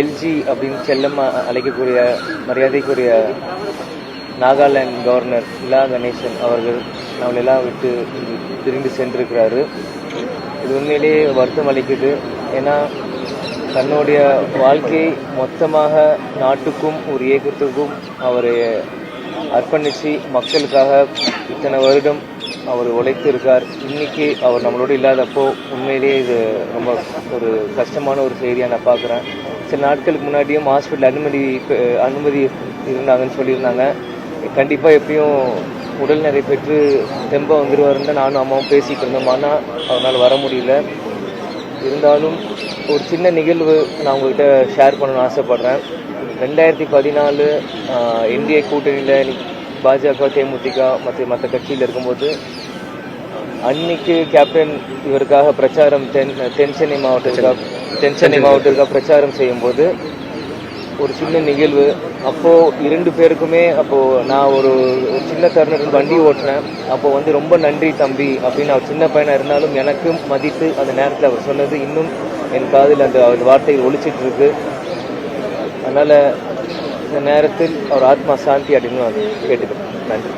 LG அப்படின்னு செல்லம்மா அழைக்கக்கூடிய மரியாதைக்குரிய நாகாலாந்து கவர்னர் இலா கணேசன் அவர்கள் நம்மளெல்லாம் விட்டு பிரிந்து சென்றிருக்கிறாரு. இது உண்மையிலேயே வருத்தம் அளிக்குது. ஏன்னா தன்னுடைய வாழ்க்கையை மொத்தமாக நாட்டுக்கும் ஒரு இயக்கத்துக்கும் அவர் அர்ப்பணித்து மக்களுக்காக இத்தனை வருடம் அவர் உழைத்து இருக்கார். இன்னைக்கு அவர் நம்மளோட இல்லாதப்போ உண்மையிலேயே இது ரொம்ப ஒரு கஷ்டமான ஒரு செய்தியாக நான் பார்க்குறேன். சில நாட்களுக்கு முன்னாடியும் ஹாஸ்பிட்டல் அனுமதி இருந்தாங்கன்னு சொல்லியிருந்தாங்க. கண்டிப்பாக எப்பயும் உடல்நிலை பெற்று தெம்பா வந்துடுவாருன்னு தான் நானும் அம்மாவும் பேசிக்கிட்டு இருந்தோம். ஆனால் அவனால் வர முடியல. இருந்தாலும் ஒரு சின்ன நிகழ்வு நான் உங்கள்கிட்ட ஷேர் பண்ணணும்னு ஆசைப்பட்றேன். 2014 இந்திய கூட்டணியில் பாஜக, தேமுதிக மற்ற கட்சியில் இருக்கும்போது அன்னைக்கு கேப்டன் இவருக்காக பிரச்சாரம் தென் சென்னை மாவட்டத்திற்காக பிரச்சாரம் செய்யும்போது ஒரு சின்ன நிகழ்வு. அப்போது 2 பேருக்குமே நான் ஒரு சின்ன தருணத்தில் வண்டி ஓட்டினேன். அப்போது ரொம்ப நன்றி தம்பி அப்படின்னு அவர் சின்ன பையனாக இருந்தாலும் எனக்கும் மதித்து அந்த நேரத்தில் அவர் சொன்னது இன்னும் என் காதில் அந்த வார்த்தைகள் ஒழிச்சிட்டு இருக்கு. அதனால் இந்த நேரத்தில் அவர் ஆத்மா சாந்தி அப்படின்னு கேட்டுக்கிறேன். நன்றி.